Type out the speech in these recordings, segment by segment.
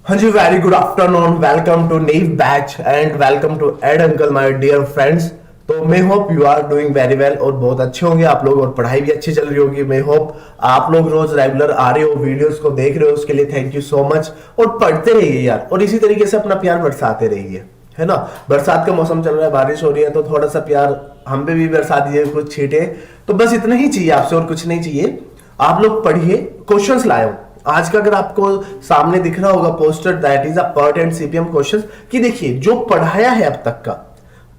हाँ जी, very good afternoon. Welcome to Neev batch and welcome to Ed Uncle my dear friends. तो मैं hope you are doing very well और बहुत अच्छे होंगे आप लोग और पढ़ाई भी अच्छी चल रही होगी। मैं होप आप लोग रोज रेगुलर आ रहे हो, वीडियोस को देख रहे हो, उसके लिए थैंक यू सो मच। और पढ़ते रहिए यार, और इसी तरीके से अपना प्यार बरसाते रहिए, है ना। बरसात का मौसम चल रहा है, बारिश हो रही है, तो थोड़ा सा प्यार हम पे भी बरसा दीजिए, कुछ छींटे। तो बस इतना ही चाहिए आपसे और कुछ नहीं चाहिए। आप लोग पढ़िए, क्वेश्चंस लाए हो आज का। अगर आपको सामने दिख रहा होगा poster, that is a PERT and CPM questions, कि देखिए जो पढ़ाया है अब तक का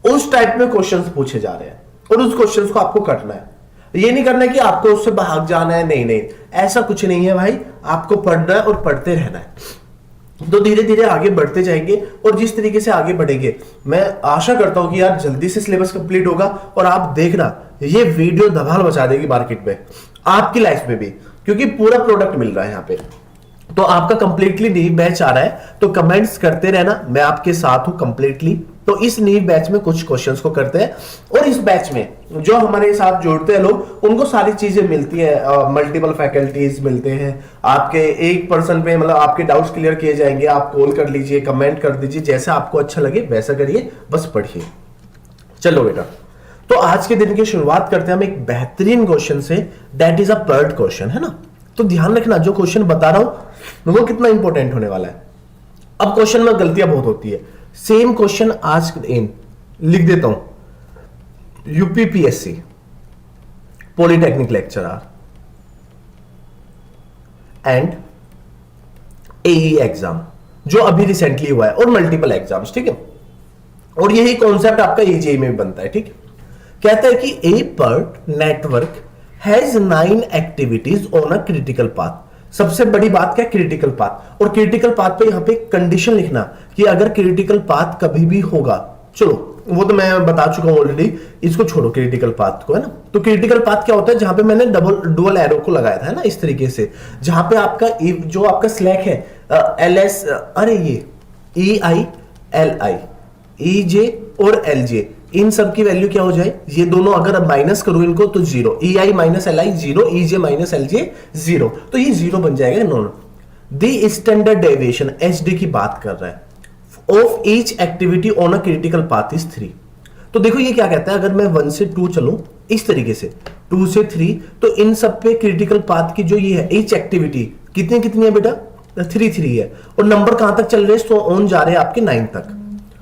उस टाइप में क्वेश्चंस पूछे जा रहे हैं और उस क्वेश्चंस को आपको करना है। ये नहीं करना है कि आपको उससे भाग जाना है, नहीं नहीं, ऐसा कुछ नहीं है भाई। आपको पढ़ना है और पढ़ते रहना है। तो धीरे धीरे आगे बढ़ते जाएंगे और जिस तरीके से आगे बढ़ेंगे मैं आशा करता हूं कि यार जल्दी से सिलेबस कंप्लीट होगा और आप देखना ये वीडियो धमाल मचा देगी मार्केट में, आपकी लाइफ में भी, क्योंकि पूरा प्रोडक्ट मिल रहा है यहाँ पे। तो आपका कंप्लीटली नीव बैच आ रहा है, तो कमेंट्स करते रहना, मैं आपके साथ हूं कंप्लीटली। तो इस नीव बैच में कुछ क्वेश्चंस को करते हैं और इस बैच में जो हमारे साथ जुड़ते हैं लोग, उनको सारी चीजें मिलती है, मल्टीपल फैकल्टीज मिलते हैं आपके एक पर्सन पे, मतलब आपके डाउट्स क्लियर किए जाएंगे। आप कॉल कर लीजिए, कमेंट कर दीजिए, जैसा आपको अच्छा लगे वैसा करिए, बस पढ़िए। चलो बेटा, तो आज के दिन की शुरुआत करते हैं हम एक बेहतरीन क्वेश्चन से, that is a PERT question, है ना। तो ध्यान रखना जो क्वेश्चन बता रहा हूं वो कितना इंपॉर्टेंट होने वाला है। अब क्वेश्चन में गलतियां बहुत होती है। सेम क्वेश्चन आज इन लिख देता हूं, UPPSC polytechnic lecturer and AE exam जो अभी रिसेंटली हुआ है, और मल्टीपल एग्जाम्स, ठीक है। और यही कॉन्सेप्ट आपका एजेई में भी बनता है, ठीक है। कहता है कि a PERT network has 9 activities on a critical path. सबसे बड़ी बात क्या, क्रिटिकल पाथ। और क्रिटिकल पाथ पे यहां पे कंडीशन लिखना कि अगर क्रिटिकल पाथ कभी भी होगा, चलो वो तो मैं बता चुका हूं ऑलरेडी, इसको छोड़ो क्रिटिकल पाथ को, है ना। तो क्रिटिकल पाथ क्या होता है, जहां पे मैंने डुअल एरो को लगाया था, है ना, इस तरीके से, जहां पे आपका जो आपका स्लैक है एल एस, अरे ये ई आई एल आई, ई जे और एल जे, इन सब की वैल्यू क्या हो जाए, ये दोनों अगर माइनस करूं इनको तो zero, E I minus L I zero, E J minus L J zero, तो ये जीरो बन जाएगा। No no, the standard deviation H D की बात कर रहा है of each activity on a critical path is 3। तो देखो ये क्या कहता है, अगर मैं 1 से 2 चलूं इस तरीके से, 2 से 3, तो इन सब पे क्रिटिकल पाथ की जो ये है ईच एक्टिविटी कितनी कितनी है बेटा, 3 है। और नंबर कहां तक चल रहे हैं, तो ऑन जा रहे हैं आपके 9 तक।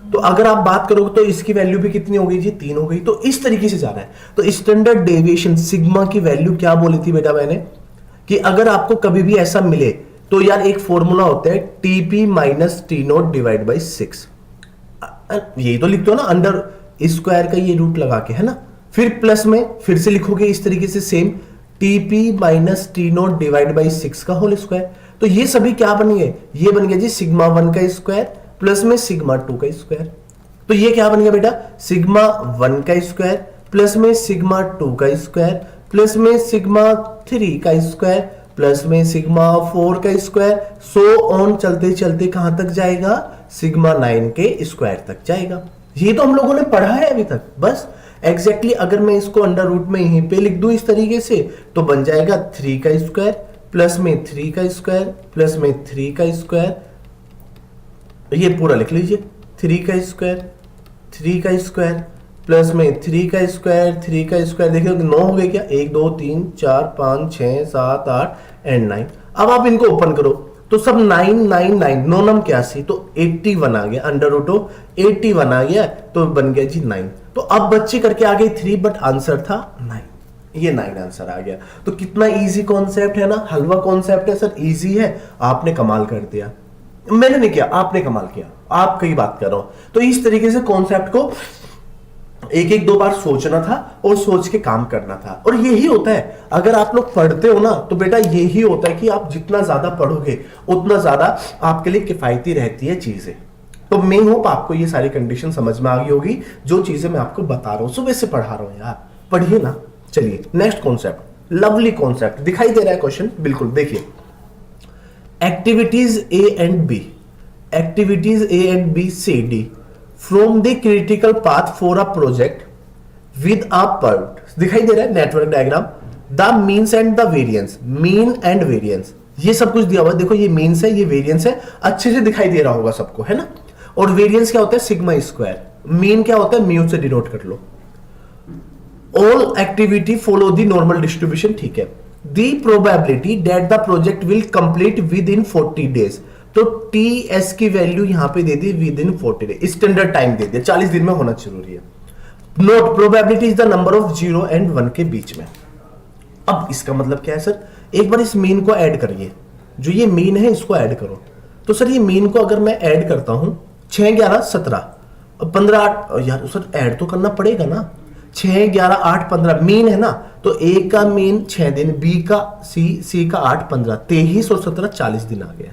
तो अगर आप बात करोगे तो इसकी वैल्यू भी कितनी हो गई जी, 3 हो गई। तो इस तरीके से जा रहा है। तो स्टैंडर्ड डेविएशन सिग्मा की वैल्यू क्या बोली थी बेटा मैंने, कि अगर आपको कभी भी ऐसा मिले तो यार एक फॉर्मूला होता है TP minus T note divide by 6। यही तो लिखते हो ना, अंडर स्क्वायर का ये रूट लगा के, है ना। फिर प्लस में फिर से लिखोगे इस तरीके से same, TP minus T note divide by 6 का होल स्क्वायर। तो ये सभी क्या बन गए, ये बन गया जी सिग्मा 1 का स्क्वायर प्लस में सिग्मा 2 का स्क्वायर। तो ये क्या बन गया बेटा, सिग्मा 1 का स्क्वायर प्लस में सिग्मा 2 का स्क्वायर प्लस में सिग्मा 3 का स्क्वायर प्लस में सिग्मा 4 का स्क्वायर, सो ऑन चलते चलते कहां तक जाएगा, सिग्मा 9 के स्क्वायर तक जाएगा। ये तो हम लोगों ने पढ़ा है अभी तक। बस एग्जैक्टली अगर मैं इसको अंडर रूट में यहीं पे लिख दूं इस तरीके से, तो बन जाएगा 3 का स्क्वायर प्लस में 3 का स्क्वायर प्लस में 3 का स्क्वायर, ये पूरा लिख लीजिए, 3 का स्क्वायर 3 का स्क्वायर प्लस में 3 का स्क्वायर 3 का स्क्वायर, देखिए 9 हो गए क्या, 1 2 3 4 5 6 7 8 एंड 9। अब आप इनको ओपन करो तो सब 9 9 9 9 नम 81, तो 81 आ गया, अंडर रूट 81 आ गया, तो बन गया जी 9। तो अब बच्चे करके आ गई 3, बट आंसर था 9, ये 9 आंसर आ गया। तो कितना इजी कॉन्सेप्ट है ना, हलवा कॉन्सेप्ट है सर, इजी है, आपने कमाल कर दिया। मैंने नहीं किया, आपने कमाल किया, आपकी ही बात कर रहा हूं। तो इस तरीके से कॉन्सेप्ट को एक एक 2 बार सोचना था और सोच के काम करना था। और यही होता है, अगर आप लोग पढ़ते हो ना तो बेटा यही होता है कि आप जितना ज्यादा पढ़ोगे उतना ज्यादा आपके लिए किफायती रहती है चीजें। तो मैं होप आपको ये सारी कंडीशन समझ में आ गई होगी, जो चीजें मैं आपको बता रहा हूं, सुबह से पढ़ा रहा हूं यार, पढ़िए ना। चलिए नेक्स्ट कॉन्सेप्ट, लवली कॉन्सेप्ट दिखाई दे रहा है क्वेश्चन, बिल्कुल देखिए, activities A and B, activities A and B C D from the critical path for a project with a PERT, दिखाई दे रहा है network diagram, the means and the variance, mean and variance, ये सब कुछ दिया हुआ है, देखो ये मीन्स है, ये वेरिएंस है, अच्छे से दिखाई दे रहा होगा सबको, है ना। और वेरिएंस क्या होता है, सिग्मा स्क्वायर, मीन क्या होता है, म्यू से डिनोट कर लो। All activity follow the normal distribution, ठीक है। The probability that the project will complete within 40 days, तो टी एस की वैल्यू यहां पे दे दी within 40 days, standard time दे दिया, 40 दिन में होना जरूरी है। Note probability is the number of 0 and 1 के बीच में। अब इसका मतलब क्या है सर, एक बार इस मीन को ऐड करिए, जो ये मीन है इसको ऐड करो। तो सर ये मीन को अगर मैं ऐड करता हूं 6 11 17 15 8, यार सर ऐड तो करना पड़ेगा ना, 6 11 8 15 मीन है ना, तो ए का मीन 6 दिन, बी का सी का 8 15 23 और 17 40 दिन आ गया,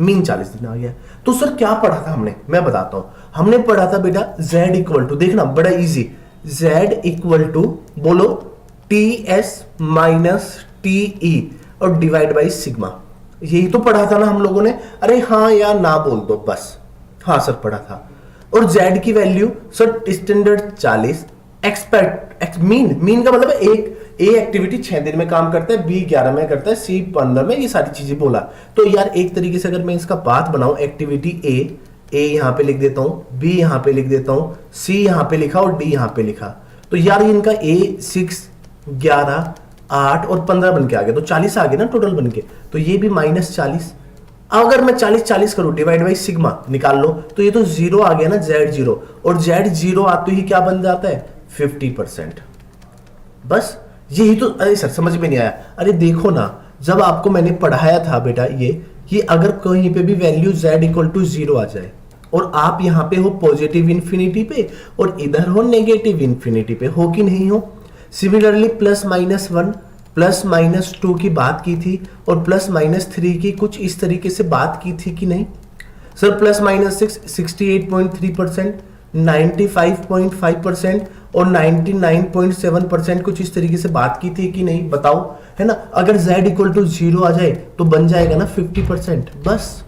मीन 40 दिन आ गया। तो सर क्या पढ़ा था हमने, मैं बताता हूं। हमने पढ़ा था बेटा z इक्वल टू, देखना बड़ा इजी, z इक्वल टू बोलो T S minus T E और डिवाइड बाई सिग्मा, यही तो पढ़ा था ना हम लोगों ने। अरे हाँ या ना बोल दो बस, हाँ सर पढ़ा था। और z की value sir standard 40, expect mean का मतलब एक ए एक्टिविटी 6 दिन में काम करता है, बी 11 में करता है, सी 15 में, ये सारी चीजें बोला। तो यार एक तरीके से अगर मैं इसका पाथ बनाऊं, एक्टिविटी ए यहां पे लिख देता हूं, बी यहां पे लिख देता हूं, सी यहां पे लिखा और डी यहां पे लिखा, तो यार इनका ए 6 11 8 और 15 बन के आ गया, तो 40 आ गया ना टोटल बन के। तो ये भी -40, अगर मैं 40 40 करूं डिवाइड बाई सिग्मा निकाल लो, तो ये तो 0 आ गया ना, z0, और z0 आते ही क्या बन जाता है 50%। बस यही तो, अरे सर समझ में नहीं आया। अरे देखो ना, जब आपको मैंने पढ़ाया था बेटा ये अगर कहीं पे भी वैल्यू z इक्वल टू 0 आ जाए और आप यहां पे हो पॉजिटिव इंफिनिटी पे और इधर हो नेगेटिव इंफिनिटी पे, हो कि नहीं हो। सिमिलरली +-1 +-2 की बात की थी और +-3 की कुछ इस तरीके से बात की थी कि नहीं सर। +-6 68.3%, 95.5% और 99.7% कुछ इस तरीके से बात की थी कि नहीं, बताओ, है ना। अगर z इक्वल टू 0 आ जाए तो बन जाएगा ना 50%, बस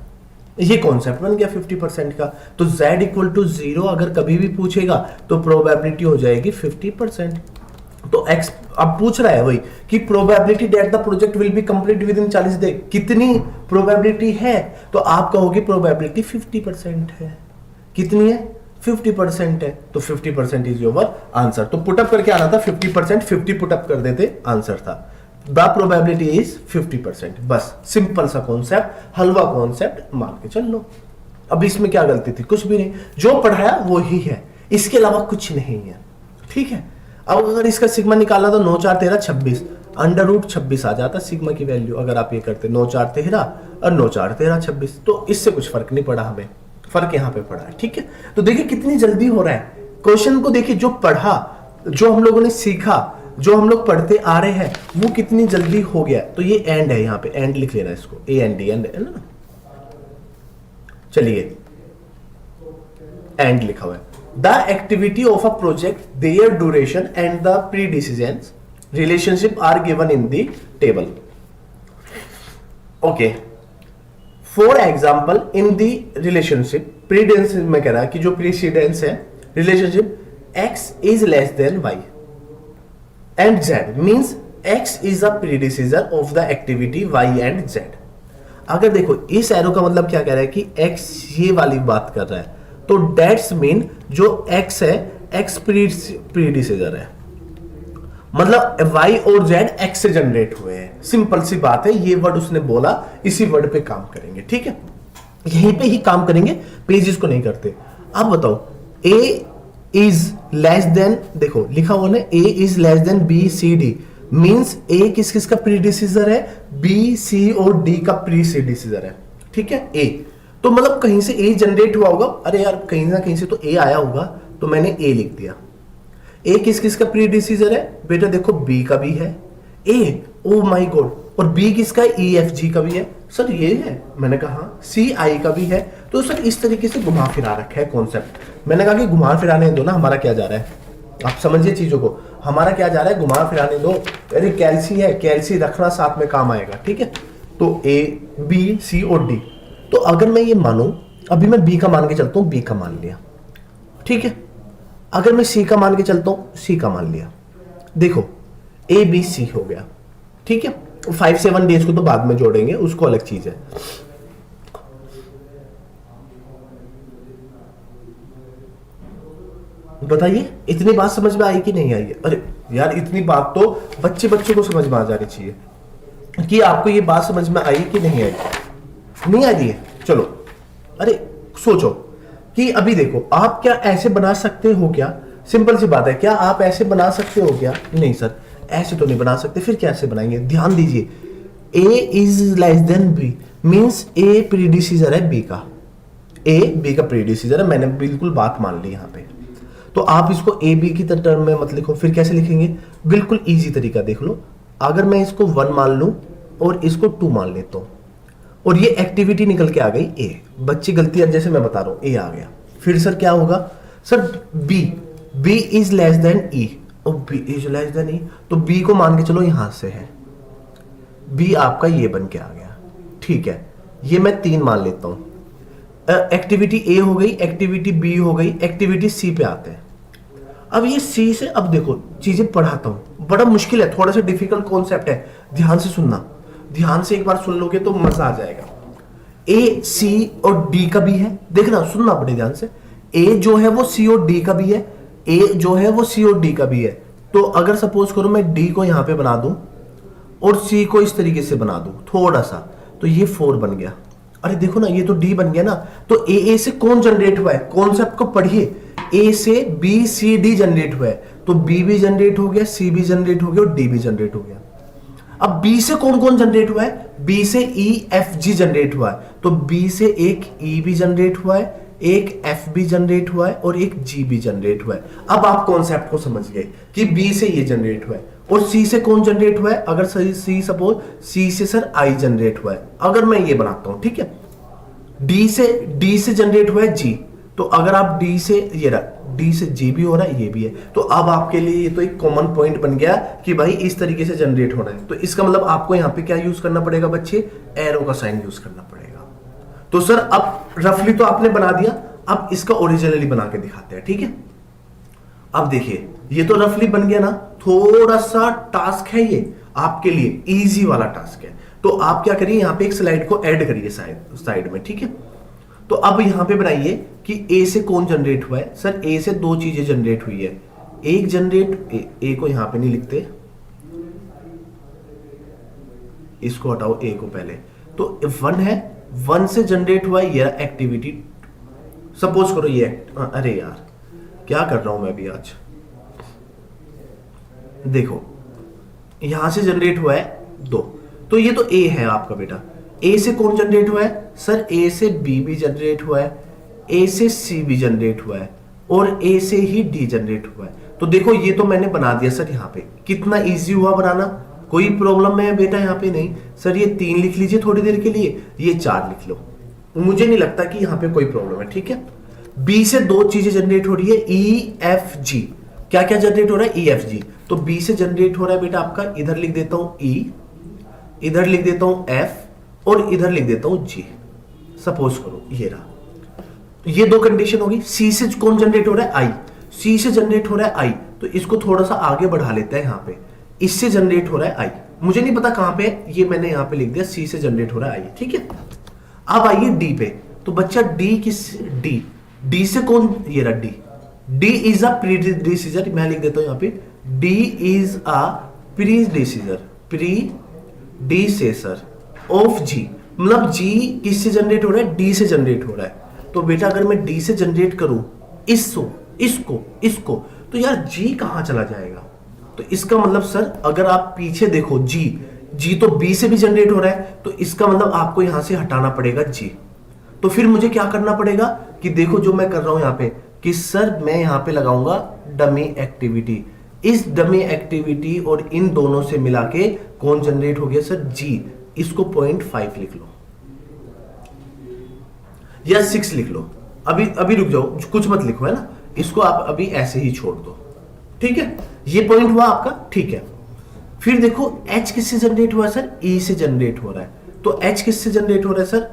ये कॉन्सेप्ट बन गया 50% का। तो z इक्वल टू 0 अगर कभी भी पूछेगा तो प्रोबेबिलिटी हो जाएगी 50%। तो x अब पूछ रहा है वही कि probability that the project will be complete within 40 day, कितनी प्रोबेबिलिटी है, तो आप कहोगे प्रोबेबिलिटी 50% है। कितनी है, 50% है, तो 50% इज योर आंसर। तो पुटअप करके आना था 50%, 50 पुटअप कर देते, आंसर था द प्रोबेबिलिटी इज 50%। बस सिंपल सा कॉन्सेप्ट, हलवा कॉन्सेप्ट मान के चल लो। अब इसमें क्या गलती थी, कुछ भी नहीं, जो पढ़ाया वो ही है, इसके अलावा कुछ नहीं है, ठीक है। अब अगर इसका सिग्मा निकालना तो 9 4 13 26, √26 आ जाता सिग्मा की वैल्यू अगर आप ये करते, 9 4 13 और 9 4 13 26। तो इससे कुछ फर्क नहीं पड़ा हमें, फर्क यहां पे पड़ा है, ठीक है। तो देखिए कितनी जल्दी हो रहा है क्वेश्चन को, देखिए जो पढ़ा, जो हम लोगों ने सीखा, जो हम लोग पढ़ते आ रहे हैं, वो कितनी जल्दी हो गया। तो ये एंड है, यहां पे एंड लिख लेना इसको, एंड है ना। चलिए एंड लिखा हुआ है, the activity of a project, their duration and the precedence relationship are given in the table. Okay, for example in the relationship, precedence में कह रहा है कि जो प्रीसीडेंस है relationship, x is less than y and z means x is a predecessor of the activity y and z। अगर देखो इस एरो का मतलब क्या कह रहा है कि x ये वाली बात कर रहा है, तो डेट्स मीन जो x है x प्रीडिसीजर है, मतलब y और z x से जनरेट हुए हैं। सिंपल सी बात है, ये वर्ड उसने बोला, इसी वर्ड पे काम करेंगे, ठीक है, यहीं पे ही काम करेंगे, पेजेस को नहीं करते। अब बताओ a इज लेस देन, देखो लिखा हुआ ना a is less then b c d, means a किस किस का प्रीडिसीजर है, b c और d का प्रीसीडिसीजर है, ठीक है। a तो मतलब कहीं से a जनरेट हुआ होगा, अरे यार कहीं ना कहीं से तो a आया होगा, तो मैंने a लिख दिया। ए किस किस का प्रीडिसीजर है बेटा, देखो बी का भी है, ए ओ माय गॉड, और बी किसका है, ई एफ जी का भी है। सर ये है, मैंने कहा सी आई का भी है। तो सर इस तरीके से घुमा फिरा रखा है कॉन्सेप्ट। मैंने कहा कि घुमा फिराने दो ना, हमारा क्या जा रहा है, आप समझिए चीजों को, हमारा क्या जा रहा है, घुमा फिराने दो। अरे कैल्सी है, कैल्सी रखना साथ में काम आएगा, ठीक है। तो ए बी सी और डी, तो अगर मैं ये मानूं, अभी मैं बी का मान के चलता हूं, बी का मान लिया, ठीक है। अगर मैं सी का मान के चलता हूं, सी का मान लिया, देखो ए बी सी हो गया, ठीक है। 5-7 डेज को तो बाद में जोड़ेंगे, उसको अलग चीज है। बताइए इतनी बात समझ में आई कि नहीं आई है? अरे यार इतनी बात तो बच्चे को समझ में आ जानी चाहिए कि आपको ये बात समझ में आई कि नहीं आई। नहीं आ रही है, चलो। अरे सोचो कि अभी देखो, आप क्या ऐसे बना सकते हो क्या? सिंपल सी बात है, क्या आप ऐसे बना सकते हो क्या? नहीं सर, ऐसे तो नहीं बना सकते। फिर कैसे बनाएंगे? ध्यान दीजिए, A is less than B means A predecessor है बी का। ए बी का प्रीडिसीजर है, मैंने बिल्कुल बात मान ली यहाँ पे। तो आप इसको ए बी की टर्म में मत लिखो। फिर कैसे लिखेंगे? बिल्कुल इजी तरीका देख लो। अगर मैं इसको 1 मान लूं और इसको 2 मान लेता हूं और ये एक्टिविटी निकल के आ गई ए, बच्ची गलती है जैसे मैं बता रहा हूं, ए आ गया। फिर सर क्या होगा? Sir B is less than E, और B is less than E, तो बी को मान के चलो यहां से है, बी आपका ये बन के आ गया। ठीक है, ये मैं 3 मान लेता हूं। एक्टिविटी ए हो गई, एक्टिविटी बी हो गई, एक्टिविटी सी पे आते हैं। अब ये सी से, अब देखो चीजें पढ़ाता हूं, बड़ा मुश्किल है, थोड़ा सा डिफिकल्ट कॉन्सेप्ट है, ध्यान से सुनना। ध्यान से एक बार सुन लोगे तो मजा आ जाएगा। ए सी और डी का भी है, देखना सुनना बड़े ध्यान से। ए जो है वो सी और डी का भी है, ए जो है वो सी और डी का भी है। तो अगर सपोज करो मैं डी को यहां पे बना दूं और सी को इस तरीके से बना दूं थोड़ा सा, तो ये 4 बन गया। अरे देखो ना, ये तो डी बन गया ना। तो ए से कौन जनरेट हुआ है? कॉन्सेप्ट को पढ़िए। ए से बी सी डी जनरेट हुआ है, तो बी भी जनरेट हो गया, सी भी जनरेट हो गया और डी भी जनरेट हो गया। अब बी से कौन कौन जनरेट हुआ है? बी से ई एफ जी जनरेट हुआ है, तो बी से एक ई भी जनरेट हुआ है, एक एफ भी जनरेट हुआ है और एक जी भी जनरेट हुआ है। अब आप कॉन्सेप्ट को समझ गए कि बी से ये जनरेट हुआ है। और सी से कौन जनरेट हुआ है? अगर सी सपोज सी से सर आई जनरेट हुआ है, अगर मैं ये बनाता हूं, ठीक है। डी से जनरेट हुआ है जी, तो अगर आप डी से ये रहा, डी से जी भी हो रहा है, ये भी है, तो अब आपके लिए ये तो एक कॉमन पॉइंट बन गया कि भाई इस तरीके से जनरेट होना है। तो इसका मतलब आपको यहां पे क्या यूज करना पड़ेगा बच्चे? एरो का साइन यूज करना पड़ेगा। तो सर अब रफली तो आपने बना दिया, अब इसका ओरिजिनली बना के दिखाते हैं, ठीक है। अब देखिए, ये तो रफली बन गया ना, थोड़ा सा टास्क है ये आपके लिए, इजी वाला टास्क है। तो आप क्या करिए, यहां पे एक स्लाइड को ऐड करिए साइड में, ठीक है। तो अब यहां पे बनाइए कि ए से कौन जनरेट हुआ है? सर ए से 2 चीजें जनरेट हुई है। एक जनरेट ए को यहां पे नहीं लिखते, इसको हटाओ ए को पहले। तो 1 है, 1 से जनरेट हुआ है ये एक्टिविटी। सपोज करो ये अरे यार क्या कर रहा हूं मैं भी आज। देखो यहां से जनरेट हुआ है 2, तो ये तो ए है आपका बेटा। ए से कौन जनरेट हुआ है? सर ए से बी भी जनरेट हुआ है, ए से सी भी जनरेट हुआ है और ए से ही डी जनरेट हुआ है। तो देखो ये तो मैंने बना दिया सर। यहाँ पे कितना इजी हुआ बनाना, कोई प्रॉब्लम है बेटा यहाँ पे नहीं। सर ये 3 लिख लीजिए थोड़ी देर के लिए, ये 4 लिख लो, मुझे नहीं लगता कि यहाँ पे कोई प्रॉब्लम है, ठीक है। बी से 2 चीजें जनरेट हो रही है, ई एफ जी। क्या क्या जनरेट हो रहा है? ई एफ जी। तो बी से जनरेट हो रहा है बेटा आपका, इधर लिख देता हूं ई, इधर लिख देता हूं एफ और इधर लिख देता हूं जी। सपोज करो ये रहा, ये 2 कंडीशन होगी। सी से कौन जनरेट हो रहा है? आई। सी से जनरेट हो रहा है आई, तो इसको थोड़ा सा आगे बढ़ा लेते हैं। यहाँ पे इससे जनरेट हो रहा है आई, मुझे नहीं पता कहां पे है, ये मैंने यहां पे लिख दिया सी से जनरेट हो रहा है आई, ठीक है। अब आइए डी पे। तो बच्चा डी किस, डी से कौन, ये रहा D. D is a predecessor, मैं लिख देता हूं यहाँ पे D is a predecessor, predecessor of G. मतलब जी किससे जनरेट हो रहा है? डी से जनरेट हो रहा है। तो बेटा अगर मैं डी से जनरेट करूं इसको, तो यार जी कहां चला जाएगा? तो इसका मतलब सर अगर आप पीछे देखो, जी तो बी से भी जनरेट हो रहा है, तो इसका मतलब आपको यहां से हटाना पड़ेगा जी। तो फिर मुझे क्या करना पड़ेगा कि देखो जो मैं कर रहा हूं यहां पे कि सर मैं यहां पे लगाऊंगा डमी एक्टिविटी। इस डमी एक्टिविटी और इन दोनों से मिला के कौन जनरेट हो गया? सर जी। इसको 0.5 लिख लो या 6 लिख लो। अभी रुक जाओ, कुछ मत लिखो, है ना। इसको आप अभी ऐसे ही छोड़ दो, ठीक है। ये पॉइंट हुआ आपका, ठीक है। फिर देखो H किससे जनरेट हुआ है? सर E से जनरेट हो रहा है। तो H किससे जनरेट हो रहा है? Sir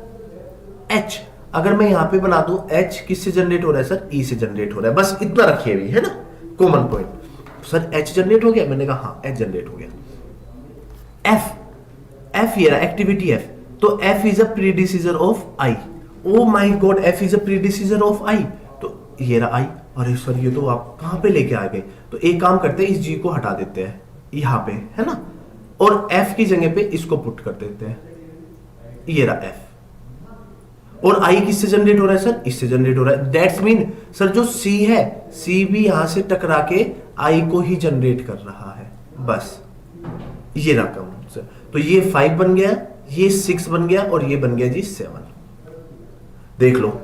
H। अगर मैं यहां पे बना दूं H किससे जनरेट हो रहा है? सर E से जनरेट हो रहा है। बस इतना रखिए अभी, है ना, common point. Sir H generate हो गया? मैंने कहा हाँ H जनरेट हो गया। एफ ये रहा एक्टिविटी एफ, तो F is a predecessor of I. Oh my God, F is a predecessor of I, तो ये रहा आई। अरे सर ये तो आप कहां पे लेके आ गए, तो एक काम करते हैं, इस जी को हटा देते हैं यहां पे, है ना, और एफ की जगह पे इसको पुट कर देते हैं, ये रहा एफ। और आई किससे जनरेट हो रहा है सर, इससे जनरेट हो रहा है। दैट्स मीन सर जो सी है, सी भी यहां से टकरा के आई को ही जनरेट कर रहा है, बस ये रकम सर। तो ये 5 बन गया, ये 6 बन गया, और ये बन गया जी 7। देख लो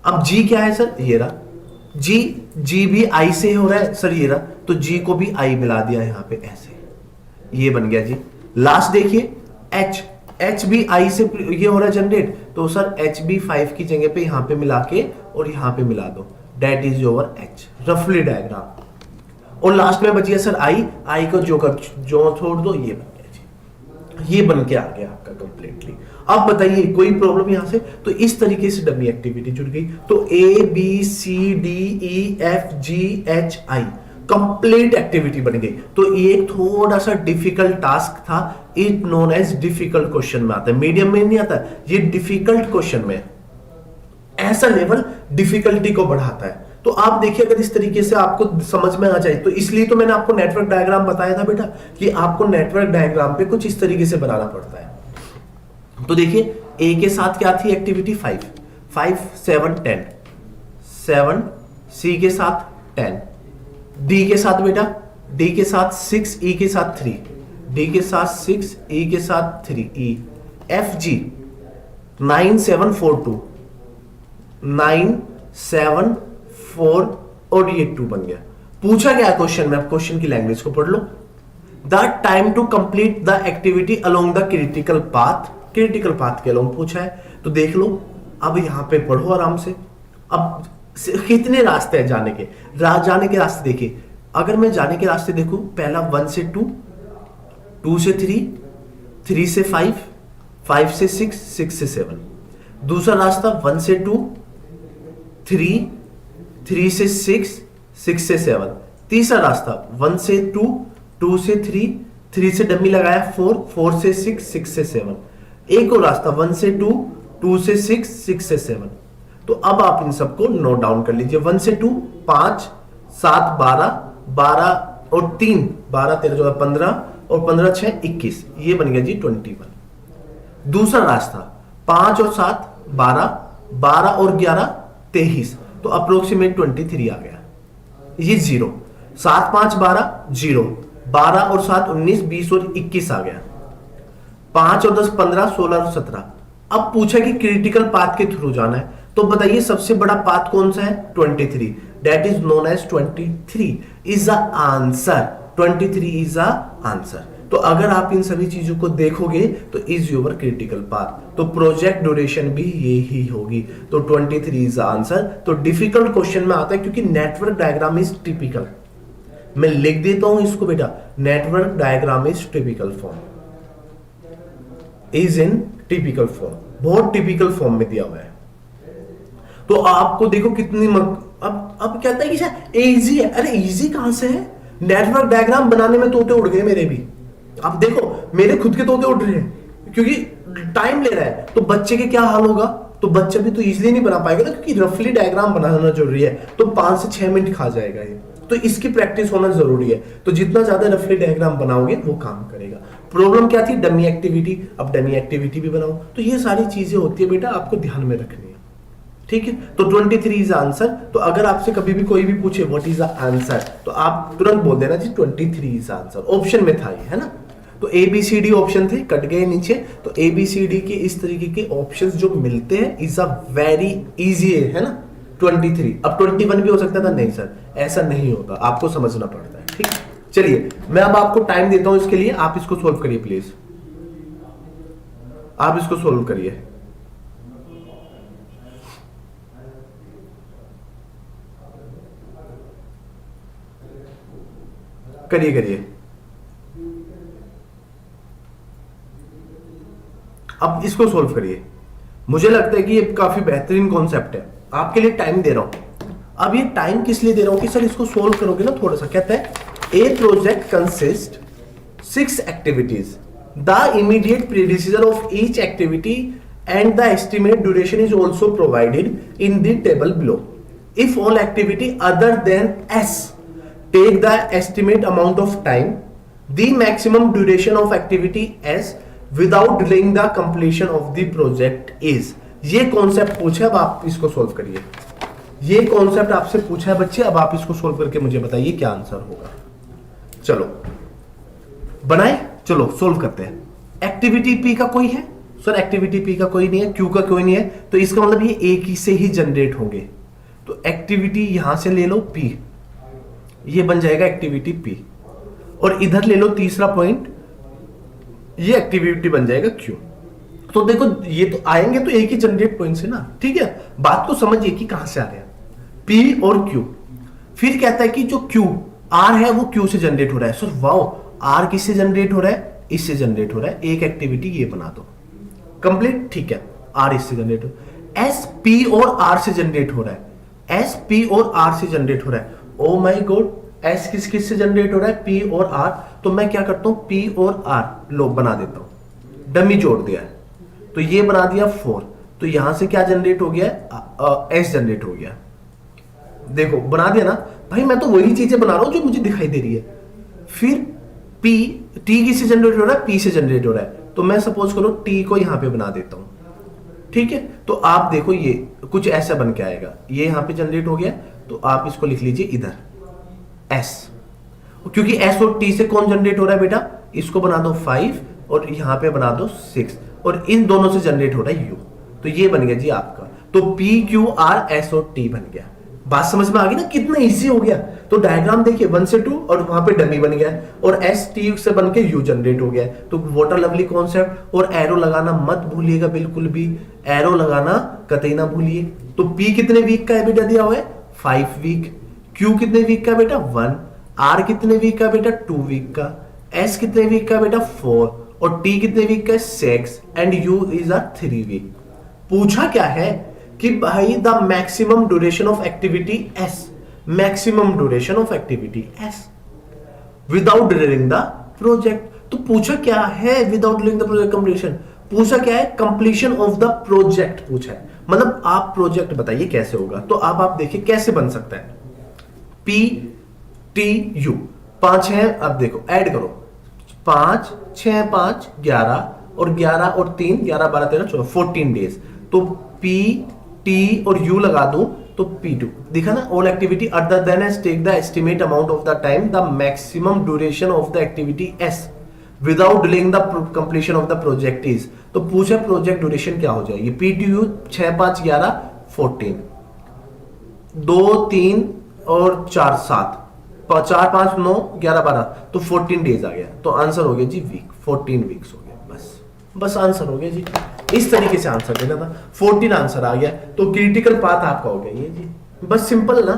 अब जी क्या है सर, ये रहा जी, जी भी आई से हो रहा है सर, ये रहा, तो जी को भी आई मिला दिया यहां पे ऐसे, ये बन गया जी। लास्ट देखिए एच, एच भी आई से ये हो रहा है जनरेट, तो सर एच भी 5 की जगह पे यहां पे मिला के और यहां पे मिला दो, दैट इज योर एच, रफली डायग्राम। और लास्ट में बच गया सर आई, आई को जो छोड़ दो, ये बन गया जी, ये बन के आ गया आपका कंप्लीटली। अब बताइए कोई प्रॉब्लम यहां से, तो इस तरीके से डमी एक्टिविटी जुड़ गई। तो A B C D E F G H I complete activity बन गई। तो ये थोड़ा सा डिफिकल्ट टास्क था, it known as difficult question में आता है, मीडियम में नहीं आता, ये डिफिकल्ट क्वेश्चन में, ऐसा लेवल डिफिकल्टी को बढ़ाता है। तो आप देखिए अगर इस तरीके से आपको समझ में आ जाए, तो इसलिए तो मैंने आपको नेटवर्क डायग्राम बताया था बेटा, कि आपको नेटवर्क डायग्राम पे कुछ इस तरीके से बनाना पड़ता है। तो देखिए ए के साथ क्या थी एक्टिविटी 5, 5 7 10, 7, सी के साथ 10, डी के साथ बेटा, डी के साथ 6, ई के साथ 3, डी के साथ 6, ई के साथ 3, ई, एफ जी 9 7 4 2, 9 7 4 और ये 2 बन गया। पूछा गया क्वेश्चन में, अब क्वेश्चन की लैंग्वेज को पढ़ लो। The time to complete the activity along the critical path, critical path के अलोंग पूछा है, तो देख लो अब यहां पे पढ़ो आराम से। अब कितने रास्ते हैं जाने के, जाने के रास्ते देखिए, अगर मैं जाने के रास्ते देखूं, पहला 1 से 2, 2 से 3, 3 से 5, 5 से 6, 6 से 7। दूसरा रास्ता 1 से 2, 3, 3 से 6, 6 से 7। तीसरा रास्ता 1 से 2, 2 से 3, 3 से डमी लगाया 4, 4 से 6, 6 से 7। एक और रास्ता 1 से 2, 2 से 6, 6 से 7। तो अब आप इन सबको नोट डाउन कर लीजिए। 1 से 2 5 7 12, 12 और 3 12 13 14 15 और 15 6 21, ये बन गया जी 21। दूसरा रास्ता 5 और 7 12, 12 और 11 23, तो अप्रोक्सीमेट 23 आ गया, ये 0, 7 5 12 0, 12 और 7 19 20 और 21 आ गया, 5 और 10 15 16 और 17। अब पूछा कि क्रिटिकल पाथ के थ्रू जाना है, तो बताइए सबसे बड़ा पाथ कौन सा है, 23, that is known as 23 is the answer, 23 is the answer. तो अगर आप इन सभी चीजों को देखोगे तो इज योर क्रिटिकल पाथ, तो प्रोजेक्ट ड्यूरेशन भी ये ही होगी, तो 23 इज द आंसर। तो डिफिकल्ट क्वेश्चन में आता है क्योंकि नेटवर्क डायग्राम इज टिपिकल, मैं लिख देता हूं इसको बेटा, network diagram is typical form, is in typical form, बहुत टिपिकल फॉर्म में दिया हुआ है। तो आपको देखो कितनी अब कहता है कि शायद इजी है, अरे इजी कहां से है, नेटवर्क डायग्राम बनाने में तोते उड़ गए मेरे भी। अब देखो मेरे खुद के तोते उड़ रहे हैं क्योंकि टाइम ले रहा है, तो बच्चे के क्या हाल होगा, तो बच्चा भी तो इजीली नहीं बना पाएगा ना, क्योंकि रफली डायग्राम बनाना जरूरी है, तो 5 से 6 मिनट खा जाएगा ये, तो इसकी प्रैक्टिस होना जरूरी है। तो जितना ज्यादा रफली डायग्राम बनाओगे वो काम करेगा। प्रॉब्लम क्या थी, डमी एक्टिविटी, अब डमी एक्टिविटी भी बनाओ। तो ये सारी चीजें होती है बेटा, आपको ध्यान में रखनी है, ठीक है। तो 23 इज आंसर। तो अगर आपसे कभी भी कोई भी पूछे व्हाट इज द आंसर, तो आप तुरंत बोल देना जी 23 इज आंसर, ऑप्शन में था ये, है ना। तो A B C D option थे, कट गए नीचे, तो ए बी सी डी के इस तरीके के ऑप्शंस जो मिलते हैं इज अ वेरी इजी है ना। 23, अब 21 भी हो सकता था, नहीं सर ऐसा नहीं होता, आपको समझना पड़ता है, ठीक। चलिए मैं अब आपको टाइम देता हूं इसके लिए, आप इसको सोल्व करिए प्लीज, आप इसको सोल्व करिए। करिए अब इसको सोल्व करिए। मुझे लगता है कि ये काफी बेहतरीन कॉन्सेप्ट है, आपके लिए टाइम दे रहा हूं। अब ये टाइम किस लिए दे रहा हूं कि सर इसको सोल्व करोगे ना थोड़ा सा, कहता है a project consist 6 activities the immediate predecessor of each activity and the estimate duration is also provided in the table below. If all activity other than S take the estimate amount of time, the maximum duration of activity S without delaying the completion of the project is. ये concept पूछा, अब आप इसको solve करिए. ये concept आपसे पूछा है बच्चे, अब आप इसको सोल्व करके मुझे बताइए क्या आंसर होगा. चलो बनाए, चलो सोल्व करते हैं. एक्टिविटी पी का कोई है सर? एक्टिविटी पी का कोई नहीं है, क्यू का कोई नहीं है, तो इसका मतलब ये एक ही से ही जनरेट होंगे. तो एक्टिविटी यहां से ले लो पी, ये बन जाएगा एक्टिविटी पी, और इधर ले लो तीसरा पॉइंट, ये एक्टिविटी बन जाएगा क्यू. तो देखो ये तो आएंगे तो एक ही जनरेट पॉइंट से ना, ठीक है. बात को समझिए कि कहां से आ रहे हैं, पी और क्यू. फिर कहता है कि जो क्यू आर है वो क्यू से जनरेट हो रहा है. सर वाओ, आर किससे जनरेट हो रहा है? इससे जनरेट हो रहा है. एक एक्टिविटी ये बना दो कंप्लीट, ठीक है. आर इससे जनरेट हो, एस पी और आर से जनरेट हो रहा है. एस पी और आर से जनरेट हो रहा है. ओ माय गॉड, एस किस से जनरेट हो रहा है? पी और आर. तो मैं क्या करता हूं, पी और आर लो बना देता हूं, डमी जोड़ दिया है, तो ये बना दिया 4. तो यहां से क्या जनरेट हो गया? एस जनरेट हो गया. देखो बना दिया ना भाई, मैं तो वही चीजें बना रहा हूं जो मुझे दिखाई दे रही है. फिर पी, टी किससे जनरेट हो रहा है? पी से जनरेट हो रहा है. तो मैं सपोज करो टी को यहां पे बना देता हूं, ठीक है. तो आप देखो ये कुछ ऐसा बन के आएगा, ये यहां पे जनरेट हो गया. तो आप इसको लिख लीजिए इधर एस, क्योंकि एस और टी से कौन जनरेट हो रहा है बेटा? इसको बना दो 5 और यहां पे बना दो 6, और इन दोनों से जनरेट हो रहा है यू. तो ये बन गया जी आपका. तो पी क्यू आर एस और टी बन गया. बात समझ में आ गई ना, कितना इजी हो गया. तो डायग्राम देखिए 1 से 2 और वहां पे डमी बन गया, और एस टी से बन के यू जनरेट हो गया. तो वाटर लवली कॉन्सेप्ट. और एरो लगाना मत भूलिएगा, बिल्कुल भी एरो लगाना कतई ना भूलिए. तो पी कितने वीक का है बेटा दिया हुआ है? 5 वीक. क्यू कितने वीक का बेटा? 1. आर कितने वीक का बेटा? 2 वीक का. एस कितने वीक का बेटा? 4. और टी कितने वीक का? 6. And you is 3 week. पूछा क्या है कि भाई the maximum duration of activity S, maximum duration of activity S without delaying the project. तो पूछा क्या है? Without delaying the project completion. पूछा क्या है? कंप्लीशन ऑफ द प्रोजेक्ट पूछा है. मतलब आप प्रोजेक्ट बताइए कैसे होगा. तो आप देखिए कैसे बन सकता है. पी टी यू 5 है. अब देखो ऐड करो, 5 6 5 11, और 11 और 3 11 12 13 14 14 डेज. तो पी टी और यू लगा दूं तो P2 दिखा ना. All activity other than S take the estimate amount of the time, the maximum duration of the activity S without delaying the completion of the project is. तो पूछे project duration क्या हो जाएगी? P2 6 5 11 14, 2 3 और 4 7, 4 5 9 11 12, तो 14 days आ गया. तो answer हो गया जी वीक, 14 वीक्स हो गया. बस आंसर हो गया जी. इस तरीके से आंसर देना था. 14 आंसर आ गया. तो क्रिटिकल पाथ आपका हो गया ये जी. बस सिंपल ना.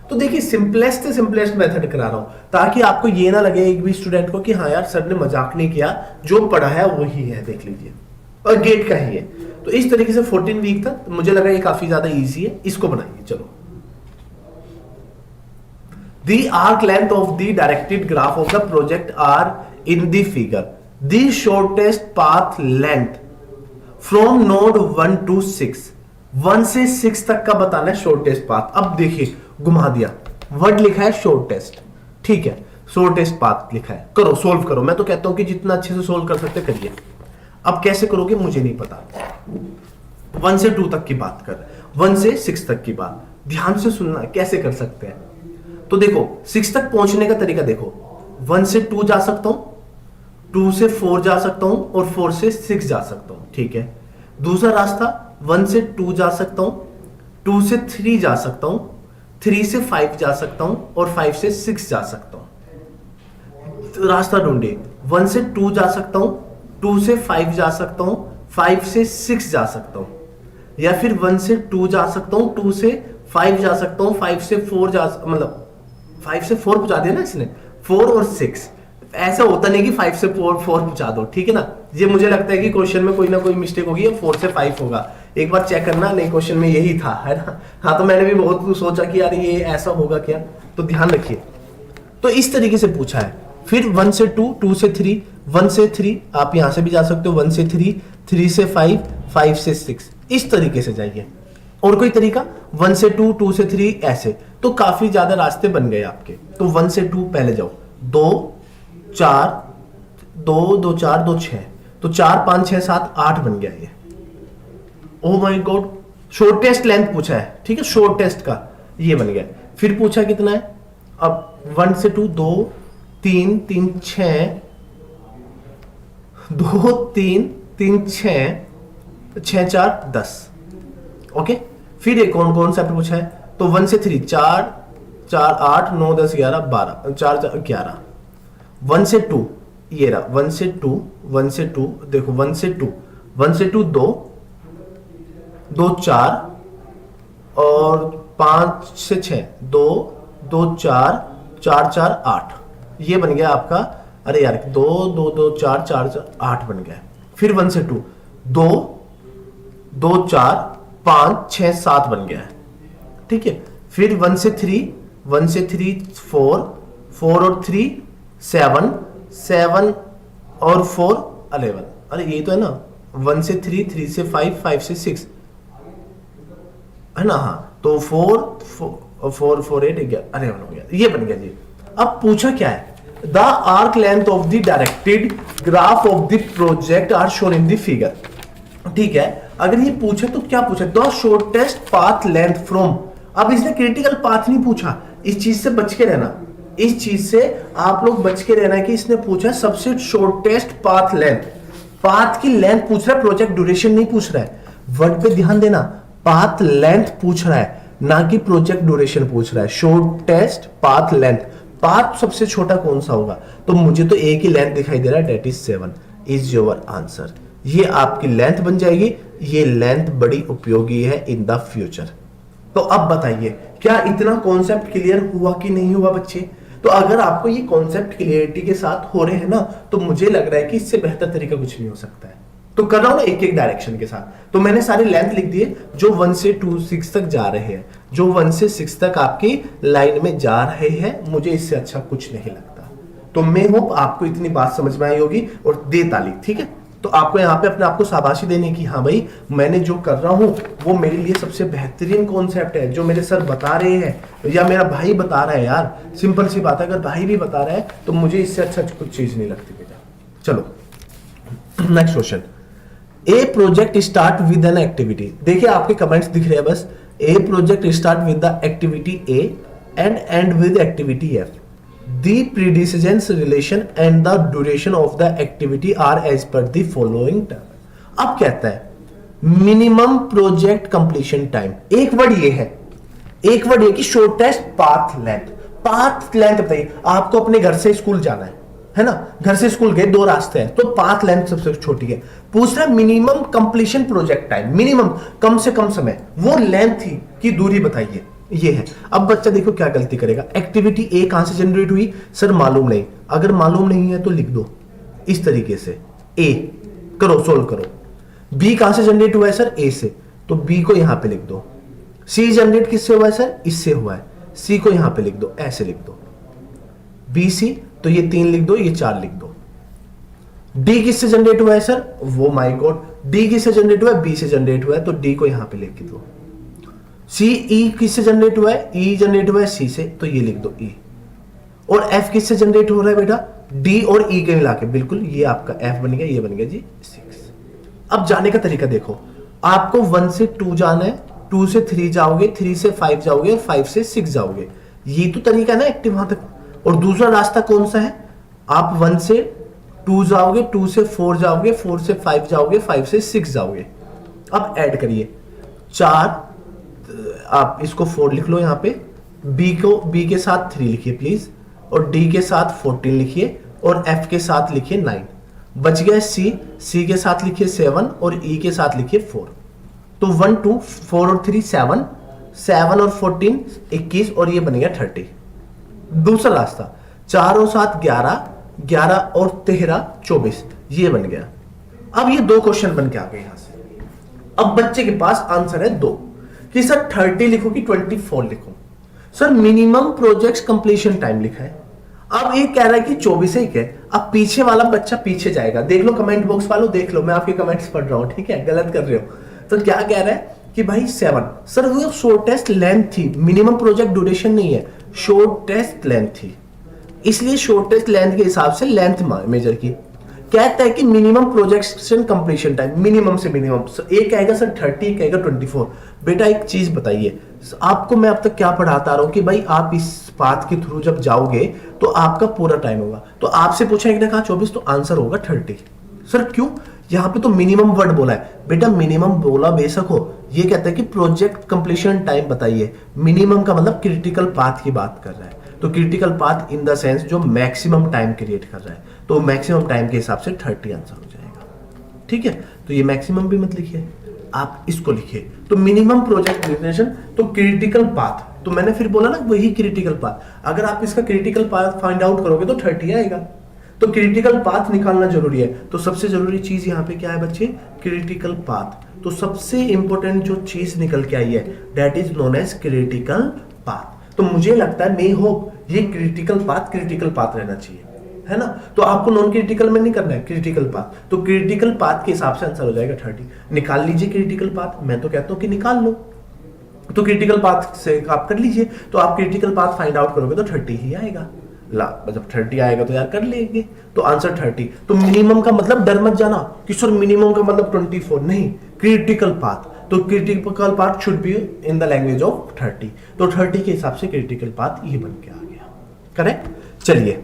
तो देखिए सिंपलेस्ट से सिंपलेस्ट मेथड करा रहा हूं ताकि आपको ये ना लगे एक भी स्टूडेंट को कि हाँ यार सर ने मजाक नहीं किया, जो पढ़ा है वही है, देख लीजिए, और गेट का ही है. तो इस तरीके से 14 वीक था. तो मुझे लगा ये काफी ज्यादा इजी है, इसको बनाइए. चलो, the arc length of the directed graph of the project are in the figure. The shortest path length from node 1 to 6, 1 से 6 तक का बताना है शॉर्टेस्ट पाथ. अब देखिए घुमा दिया, वर्ड लिखा है शॉर्टेस्ट, ठीक है, शॉर्टेस्ट पाथ लिखा है. करो, सोल्व करो. मैं तो कहता हूं कि जितना अच्छे से सोल्व कर सकते करिए. अब कैसे करोगे मुझे नहीं पता. 1 से 2 तक की बात कर, 1 से 6 तक की बात ध्यान से सुनना, कैसे कर सकते हैं. तो देखो 6 तक पहुंचने का तरीका देखो, 1 से 2 जा सकता हूं, 2 से 4 जा सकता हूं, और 4 से 6 जा सकता हूं, ठीक है. दूसरा रास्ता 1 से 2 जा सकता हूं, 2 से 3 जा सकता हूं, 3 से 5 जा सकता हूं, और 5 से 6 जा सकता हूं. तो रास्ता ढूंढे, 1 से 2 जा सकता हूं, 2 से 5 जा सकता हूं, 5 से 6 जा सकता हूं, या फिर 1 से 2 जा सकता हूं, 2 से 5 जा सकता हूं, 5 से 4 जा, मतलब 5 से 4 पहुंचा दिया ना इसने, 4 और 6. ऐसा होता नहीं कि 5 से 4 पहुंचा दो, ठीक है ना. ये मुझे लगता है कि क्वेश्चन में कोई ना कोई मिस्टेक होगी, 4 से 5 होगा. एक बार चेक करना, नहीं क्वेश्चन में यही था, है ना. हाँ, तो मैंने भी बहुत सोचा कि यार ये ऐसा होगा क्या, तो ध्यान रखिए. तो इस तरीके से पूछा है. फिर 1 से 2, 2 से 3, 1 से 3, आप यहां से भी जा सकते हो 1 से 3, 3 से 5, 5 से 6, इस तरीके से जाइए। और कोई तरीका 1 से 2, 2 से 3 ऐसे, तो काफी ज्यादा रास्ते बन गए आपके। तो 1 से 2 पहले जाओ, 2 4 2 2 4 2 6, तो 4 5 6 7 8 बन गया ये। ओ माय गॉड, शॉर्टेस्ट लेंथ पूछा है, ठीक है, शॉर्टेस्ट का ये बन गया। फिर पूछा कितना है, अब 1 से 2 2 3 3 6 2 3 3 6 6 4 10। ओके, फिर एक कौन कौन सा पूछा है, तो 1 से 3 4 4 8 9 10 11 12 4 4 11। 1 से 2 ये रहा, 1 से 2 1 से 2 देखो 1 से 2 1 से 2 2 2 4 और 5 से 6 2 2 4 4 4 8, ये बन गया आपका। अरे यार 2 2 2 4 4 4 8 बन गया। फिर 1 से 2 2 2 4 5 6 7 बन गया है, ठीक है। फिर 1 से 3 1 से 3 4 4 और 3 7 7 और 4 11। अरे ये तो है ना, 1 से 3 3 से 5 5 से 6 है ना, हाँ, तो 4 4 4 8 11, अरे हो गया, ये बन गया जी। अब पूछा क्या है, the arc length of the directed graph of the project are shown in the figure. ठीक है, अगर ये पूछे तो क्या पूछा, the shortest path length from. अब इसने क्रिटिकल पाथ नहीं पूछा, इस चीज से बच के रहना, इस चीज से आप लोग बच के रहना कि इसने पूछा सबसे शॉर्टेस्ट पाथ लेंथ, पाथ की लेंथ पूछ रहा है, प्रोजेक्ट ड्यूरेशन नहीं पूछ रहा है। वर्ड पे ध्यान देना, पाथ लेंथ पूछ रहा है, ना कि प्रोजेक्ट ड्यूरेशन पूछ रहा है। शॉर्टेस्ट पाथ लेंथ, पाथ सबसे छोटा कौन सा होगा, तो मुझे तो एक ही लेंथ दिखाई दे रहा है, that is 7 is your answer. ये आपकी लेंथ बन जाएगी, ये लेंथ बड़ी उपयोगी है इन द फ्यूचर। तो अब बताइए क्या इतना कॉन्सेप्ट क्लियर हुआ कि नहीं हुआ बच्चे? तो अगर आपको ये कॉन्सेप्ट क्लियरिटी के साथ हो रहे हैं ना, तो मुझे लग रहा है कि इससे बेहतर तरीका कुछ नहीं हो सकता है। तो कर रहा हूं ना एक एक डायरेक्शन के साथ। तो मैंने सारे लेंथ लिख दिए जो 1 से 2 6 तक जा रहे हैं, जो 1 से 6 तक आपकी लाइन में जा रहे हैं। मुझे इससे अच्छा कुछ नहीं लगता। तो मैं होप आपको इतनी बात समझ में आई होगी, और दे ताली, ठीक है। तो आपको यहाँ पे अपने आप को शाबाशी देने की, हाँ भाई मैंने जो कर रहा हूँ वो मेरे लिए सबसे बेहतरीन कॉन्सेप्ट है, जो मेरे सर बता रहे हैं या मेरा भाई बता रहा है। यार सिंपल सी बात है, अगर भाई भी बता रहा है तो मुझे इससे अच्छा कुछ चीज नहीं लगती बेटा। चलो next question, a project start with an activity. देखिए आपके कमेंट्स दिख रहे हैं बस, a project start with the activity A and end with activity F. The precedence relation and the duration of the activity are as per the following term। अब कहता है minimum project completion time. एक word ये है, एक word ये कि shortest path length. Path length बताइए, आपको अपने घर से स्कूल जाना है ना, घर से स्कूल गए 2 रास्ते हैं, तो पाथ लेंथ सबसे छोटी है। पूछ रहा है minimum completion project time, minimum कम से कम समय, वो लेंथ थी की दूरी बताइए, ये है। अब बच्चा देखो क्या गलती करेगा, एक्टिविटी ए कहां से जनरेट हुई, सर मालूम नहीं। अगर मालूम नहीं है तो लिख दो इस तरीके से, ए करो, सोल्व करो। बी कहां से जनरेट हुआ है सर, ए से, तो बी को यहां पे लिख दो। सी जनरेट किससे हुआ है सर, इससे हुआ है, सी को यहां पे लिख दो, ऐसे लिख दो। बी सी, तो ये 3 लिख दो, ये 4 लिख दो। डी किससे जनरेट हुआ है सर, वो माय गॉड, डी किससे जनरेट हुआ है, बी से जनरेट हुआ है, तो डी को यहां पे लिख दो। सी ई किससे जनरेट हुआ है, ई जनरेट हुआ है सी से, तो ये लिख दो ई। और एफ किससे जनरेट हो रहा है बेटा, डी और ई के मिला के, बिल्कुल ये आपका एफ बन गया, ये बन गया जी 6। अब जाने का तरीका देखो, आपको 1 से 2 जाना है, 2 से 3 जाओगे, 3 से 5 जाओगे और 5 से 6 जाओगे। ये तो तरीका है ना एक्टिव वहां तक। और दूसरा रास्ता कौन सा है, आप 1 से 2 जाओगे, 2 से 4 जाओगे, 4 से 5 जाओगे, 5 से 6 जाओगे। अब ऐड करिए 4, आप इसको 4 लिख लो यहाँ पे, बी के साथ 3 लिखिए प्लीज, और डी के साथ 14 लिखिए, और एफ के साथ लिखिए 9। बच गया सी के साथ लिखिए 7, और ई के साथ लिखिए 4। तो 1 2 4 और 3 7, 7 और 14 21, और ये बन गया 30। दूसरा रास्ता 4 और 7 11, 11 और 13 24, ये बन गया। अब ये 2 क्वेश्चन बन के आ गए यहां से। अब बच्चे के पास आंसर है 2 कि सर 30 लिखो कि 24 लिखो। Sir minimum project completion time लिखा है। अब ये कह रहा है कि 24 है, अब पीछे वाला बच्चा पीछे जाएगा। देख लो कमेंट बॉक्स वालों, देख लो, मैं आपके कमेंट्स पढ़ रहा हूँ, ठीक है, गलत कर रहे हो। तो क्या कह रहा है कि भाई 7 सर वो शॉर्टेस्ट लेंथ थी, मिनिमम प्रोजेक्ट ड्यूरेशन नहीं है, शॉर्टेस्ट लेंथ थी, इसलिए शॉर्टेस्ट लेंथ के हिसाब से लेंथ मेजर की। कहता है कि minimum projection completion time, minimum से मिनिमम, एक कहेगा सर 30, एक कहेगा 24। बेटा एक चीज बताइए, आपको मैं अब तक क्या पढ़ाता आ रहा हूं कि भाई आप इस पाथ के थ्रू जब जाओगे तो आपका पूरा टाइम होगा। तो आपसे पूछा एक ने कहा 24, तो आंसर होगा 30। सर क्यों? यहां पे तो मिनिमम वर्ड बोला है। बेटा मिनिमम बोला बेशक हो, ये कहता है कि प्रोजेक्ट कंप्लीशन टाइम बताइए। मिनिमम का मतलब क्रिटिकल पाथ की बात कर रहा है, तो critical path in the sense जो मैक्सिमम टाइम क्रिएट कर रहा है, तो मैक्सिमम टाइम के हिसाब से 30 आंसर हो जाएगा। ठीक है, तो ये मैक्सिमम भी मत लिखिए, आप इसको लिखिए। तो मिनिमम प्रोजेक्ट ड्यूरेशन, तो क्रिटिकल पाथ, तो मैंने फिर बोला ना वही क्रिटिकल पाथ। अगर आप इसका क्रिटिकल पाथ फाइंड आउट करोगे तो 30 आएगा। तो क्रिटिकल पाथ निकालना जरूरी है। तो सबसे जरूरी चीज यहाँ पे क्या है बच्चे? Critical path. तो सबसे इंपॉर्टेंट जो चीज निकल के आई है that is known as critical path. तो मुझे लगता है, मे होप, ये क्रिटिकल पाथ रहना चाहिए, है ना। तो आपको नॉन क्रिटिकल में नहीं करना है, क्रिटिकल पाथ। तो क्रिटिकल पाथ के हिसाब से आंसर हो जाएगा 30। निकाल लीजिए क्रिटिकल पाथ, मैं तो कहता हूं कि निकाल लो। तो क्रिटिकल पाथ से आप कर लीजिए, तो आप क्रिटिकल पाथ फाइंड आउट करोगे तो 30 ही आएगा। जब 30 आएगा तो यार कर लेंगे, तो आंसर 30। तो मिनिमम का मतलब डर मत जाना कि सर मिनिमम का मतलब 24, नहीं, क्रिटिकल पाथ। तो critical path should be in the language of 30। तो 30 के हिसाब से क्रिटिकल पाथ ये बन के आ गया। करेक्ट। चलिए,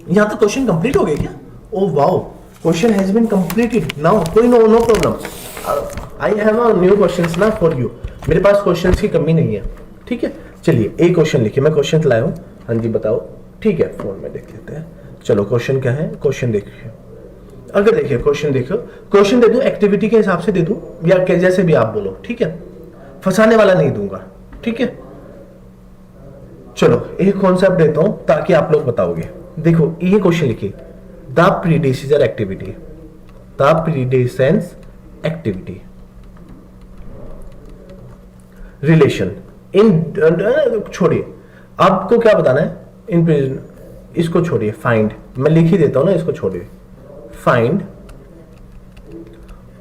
यहां तो क्वेश्चन कंप्लीट हो गए क्या? Oh wow, question has been completed now. कोई no problem, I have a new questions ना फॉर यू। मेरे पास क्वेश्चंस की कमी नहीं है, ठीक है। चलिए एक क्वेश्चन लिखिए, मैं क्वेश्चन लाया हूं। हाँ जी बताओ, ठीक है, फोन में देख लेते हैं। चलो क्वेश्चन क्या है, क्वेश्चन देखिए। अगर देखिए क्वेश्चन देखो, क्वेश्चन दे दूं एक्टिविटी के हिसाब से दे दूं या जैसे भी आप बोलो, ठीक है, फंसाने वाला नहीं दूंगा, ठीक है। चलो एक कॉन्सेप्ट देता हूं ताकि आप लोग बताओगे। देखो ये क्वेश्चन लिखिए, the predecessor activity, the precedence activity relation in, छोड़िए, आपको क्या बताना है इन, इसको छोड़िए, फाइंड, मैं लिख ही देता हूं ना, इसको छोड़िए। Find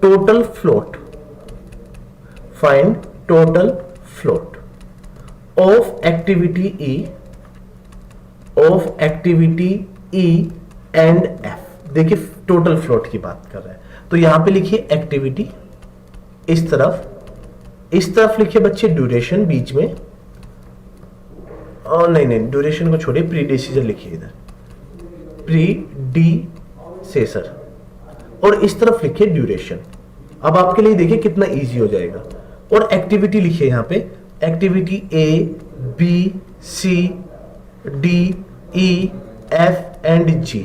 total float, find total float of activity E, of activity E and F. देखिए टोटल फ्लोट की बात कर रहा है, तो यहां पे लिखिए एक्टिविटी, इस तरफ लिखिए बच्चे ड्यूरेशन बीच में, और नहीं ड्यूरेशन को छोड़िए, प्रीडिसीजर लिखिए इधर, प्रीडिसेसर, और इस तरफ लिखिए ड्यूरेशन। अब आपके लिए देखिए कितना इजी हो जाएगा। और एक्टिविटी लिखिए यहां पे, activity A B C D E F and G.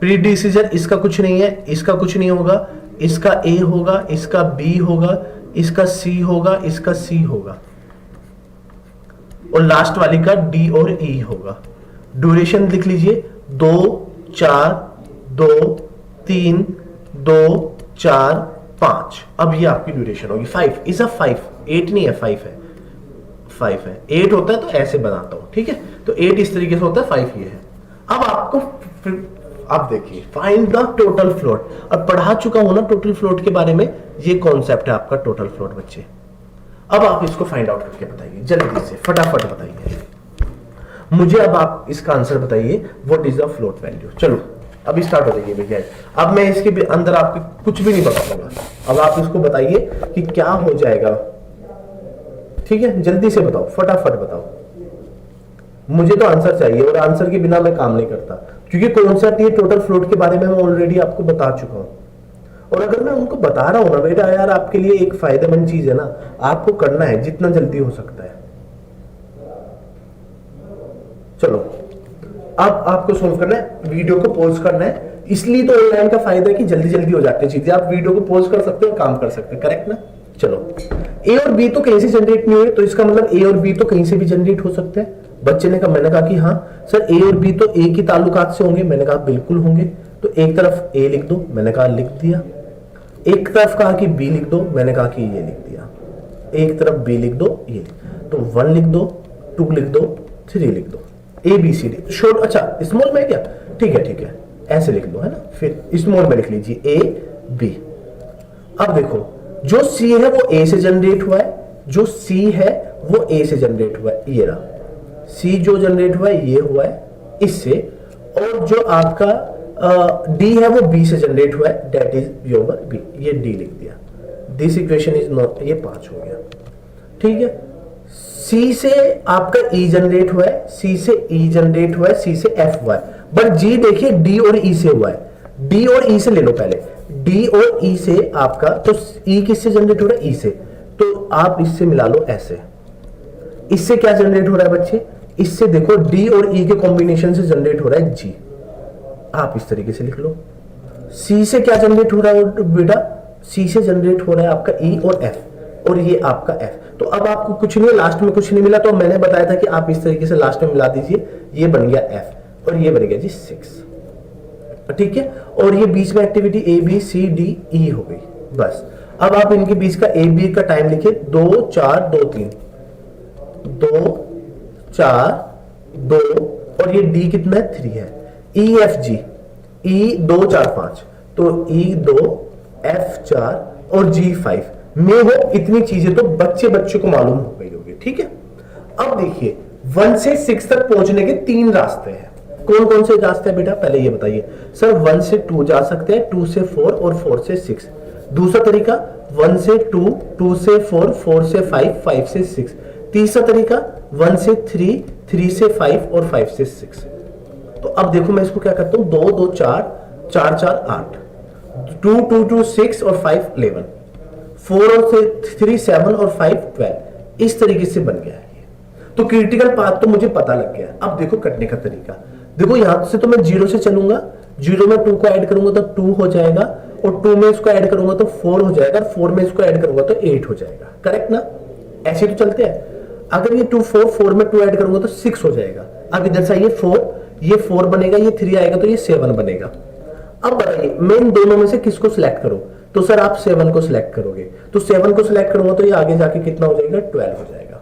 Predecessor इसका कुछ नहीं है, इसका कुछ नहीं होगा, इसका ए होगा, इसका बी होगा, इसका सी होगा, इसका सी होगा, और लास्ट वाली का डी और ई होगा। ड्यूरेशन लिख लीजिए 2 4 2 3 2 4 5। अब ये आपकी ड्यूरेशन होगी 5 इज अ 5, 8 नहीं है, 5 है, 5 है। 8 होता है तो ऐसे बनाता हूं, ठीक है। तो 8 इस तरीके से होता है, 5 ये है। अब आपको अब देखिए फाइंड द टोटल फ्लोट। अब पढ़ा चुका हूं ना टोटल फ्लोट के बारे में, ये कॉन्सेप्ट है आपका टोटल फ्लोट बच्चे। अब आप इसको फाइंड आउट करके बताइए, जल्दी से फटाफट बताइए मुझे। अब आप इसका आंसर बताइए, what is the float value. चलो अभी स्टार्ट हो जाइए भैया। अब मैं इसके अंदर आपको कुछ भी नहीं बताऊंगा, अब आप इसको बताइए कि क्या हो जाएगा, ठीक है। जल्दी से बताओ, फटाफट बताओ, मुझे तो आंसर चाहिए, और आंसर के बिना मैं काम नहीं करता, क्योंकि कॉन्सेप्ट ये टोटल फ्लोट के बारे में मैं ऑलरेडी आपको बता चुका हूं। और अगर मैं उनको बता रहा हूं ना बेटा, यार आपके लिए एक फायदेमंद चीज है ना, आपको करना है जितना जल्दी हो सकता है। चलो अब आपको सोल्व करना है, वीडियो को पॉज करना है, इसलिए तो ऑनलाइन का फायदा है कि जल्दी जल्दी हो जाती है चीजें। आप वीडियो को पॉज कर सकते हो, काम कर सकते हैं, करेक्ट ना। चलो ए और बी तो कहीं से जनरेट नहीं हुए, तो इसका मतलब ए और बी तो कहीं से भी जनरेट हो सकते हैं। बच्चे ने कहा, मैंने कहा कि हाँ सर ए और बी तो एक ही ताल्लुकात से होंगे, मैंने कहा बिल्कुल होंगे। तो एक तरफ ए लिख दो, मैंने कहा लिख दिया। एक तरफ कहा कि बी लिख दो, मैंने कहा कि ये लिख दिया। एक तरफ बी लिख दो, ये तो 1 लिख दो, 2 लिख दो, 3 लिख दो। ABCD शॉर्ट, अच्छा स्मॉल में क्या, ठीक है ठीक है, ऐसे लिख लो है ना, फिर स्मॉल में लिख लीजिए AB। अब देखो जो C है वो A से जनरेट हुआ है, जो C है वो A से जनरेट हुआ है, ये रहा C जो जनरेट हुआ है ये हुआ है इससे, और जो आपका D है वो B से जनरेट हुआ है, दैट इज योर B, ये D लिख दिया, दिस इक्वेशन इज नॉट, ये 5 हो गया, ठीक है। C से आपका E जनरेट हुआ है, C से E जनरेट हुआ है, C से F हुआ है, बट G देखिए D और E से हुआ है, D और E से ले लो पहले, D और E से आपका, तो E किससे जनरेट हो रहा है, E से, तो आप इससे मिला लो ऐसे, इससे क्या जनरेट हो रहा है बच्चे, इससे देखो D और E के कॉम्बिनेशन से जनरेट हो रहा है G, आप इस तरीके से लिख लो। C से क्या जनरेट हो रहा है बेटा, C से जनरेट हो रहा है आपका E और F, और ये आपका F, तो अब आपको कुछ नहीं, लास्ट में कुछ नहीं मिला, तो मैंने बताया था कि आप इस तरीके से लास्ट में मिला दीजिए, ये बन गया F और ये बन गया जी 6, ठीक है। और ये बीच में एक्टिविटी ABCDE हो गई, बस। अब आप इनके बीच का AB का टाइम लिखिए 2 4 2 3, 2 4 2, और ये D कितना है 3 है, EFG, E 2 4 5, तो E 2 F 4 और G 5 में हो, इतनी चीजें तो बच्चे को मालूम हो गई होगी, ठीक है। अब देखिए 1 से 6 तक पहुंचने के 3 रास्ते हैं, कौन कौन से रास्ते हैं बेटा, पहले ये बताइए। सर 1 से 2 जा सकते हैं, 2 से 4 और 4 से 6। दूसरा तरीका 1 से 2, 2 से 4, 4 से 5, 5 से 6। तीसरा तरीका 1 से 3, 3 से 5 और 5 से 6। तो अब देखो मैं इसको क्या करता हूं, 2 2 4, 4 4 8, 2 2 2 6 और 5 11, 4 और 3 7 और 5 12, इस तरीके से बन गया है। तो क्रिटिकल पाथ तो मुझे पता लग गया। अब देखो कटने का तरीका, देखो यहां से तो मैं 0 से चलूंगा, 0 में 2 को ऐड करूंगा तो 2 हो जाएगा, और 2 में इसको ऐड करूंगा तो 4 हो जाएगा, 4 में इसको ऐड करूंगा तो 8 हो जाएगा, करेक्ट ना, ऐसे तो चलते हैं। अगर ये 2 4 में 2 ऐड करूंगा तो 6 हो जाएगा। अब इधर से ये 4, ये 4 बनेगा, ये 3 आएगा तो ये 7 बनेगा। अब बताइए मैं इन दोनों में से किसको सिलेक्ट करूं, तो सर आप 7 को सिलेक्ट करोगे, तो 7 को सिलेक्ट करूंगा तो ये आगे जाके कितना हो जाएगा, 12 हो जाएगा,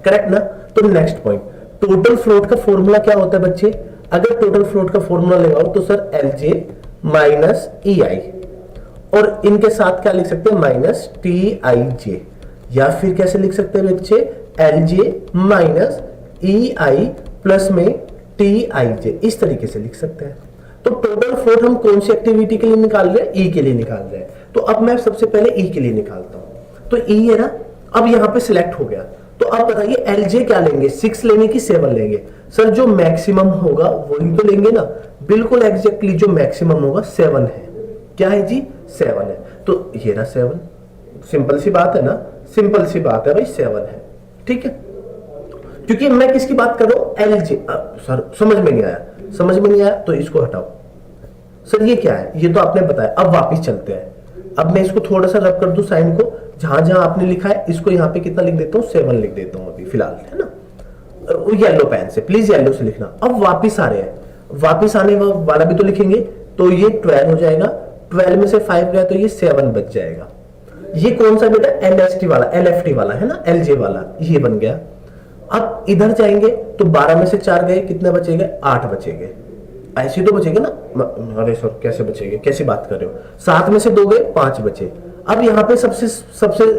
करेक्ट ना। तो नेक्स्ट पॉइंट, टोटल फ्लोट का फॉर्मूला क्या होता है बच्चे, अगर टोटल फ्लोट का फॉर्मूला लगाओ तो सर LJ माइनस EI, और इनके साथ क्या लिख सकते हैं, माइनस TIJ, या फिर कैसे लिख सकते हैं बच्चे, LJ माइनस EI प्लस में TIJ, इस तरीके से लिख सकते हैं। तो टोटल फ्लोट हम कौन सी एक्टिविटी के लिए निकाल रहे हैं, E के लिए निकाल रहे हैं। तो अब मैं सबसे पहले E के लिए निकालता हूं, तो E है ना, अब यहां पे सिलेक्ट हो गया। तो अब बताइए LJ क्या लेंगे, 6 लेंगे कि 7 लेंगे, सर जो मैक्सिमम होगा वही तो लेंगे ना, बिल्कुल एग्जैक्टली जो मैक्सिमम होगा 7 है, क्या है जी 7 है, तो ये रहा 7, सिंपल सी बात है ना, सिंपल सी बात है भाई 7 है, ठीक है। क्योंकि मैं किसकी बात कर रहा हूं, LJ, सर समझ में नहीं आया, समझ में नहीं आया तो इसको हटाओ। सर ये क्या है, ये तो आपने बताया, अब वापस चलते हैं। अब मैं इसको थोड़ा सा रब कर दूं साइन को, जहां जहां आपने लिखा है इसको यहाँ पे कितना लिख देता हूँ, 7 लिख देता हूँ अभी फिलहाल, है ना, येलो पेन से, प्लीज येलो से लिखना। अब वापिस आ रहे हैं, वापिस आने वाला भी तो लिखेंगे, तो ये 12 हो जाएगा, 12 में से 5 गया तो ये 7 बच जाएगा। ये कौन सा बेटा, LST वाला, LFT वाला है ना, LJ वाला, ये बन गया। अब इधर जाएंगे तो 12 में से 4 गए, कितने बचेंगे, 8 बचेंगे, ऐसे तो बचेंगे ना, अरे सर कैसे बचेंगे, कैसी बात कर रहे हो, 7 में से 2 गए, 5 बचे। अब यहाँ पे सबसे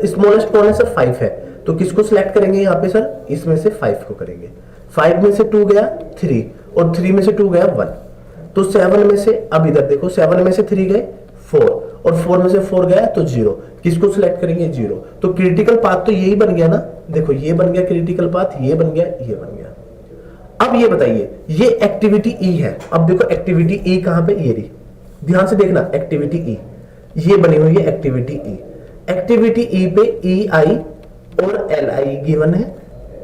स्मॉलेस्ट कौन है सर, 5 है, तो किसको सिलेक्ट करेंगे यहाँ पे सर, इसमें से 5 को करेंगे। 5 में से 2 गया 3, और 3 में से 2 गया 1, तो 7 में से, अब इधर देखो 7 में से 3 गए 4, और 4 में से 4 गया तो 0, किसको सिलेक्ट करेंगे 0। तो क्रिटिकल पाथ तो यही बन गया ना, देखो ये बन गया क्रिटिकल पाथ, ये बन गया, ये बन गया। अब ये बताइए, ये एक्टिविटी E है, अब देखो एक्टिविटी E कहां पे, ये रही, ध्यान से देखना, एक्टिविटी E ये बनी हुई है, एक्टिविटी E। एक्टिविटी E पे EI और LI गिवन है,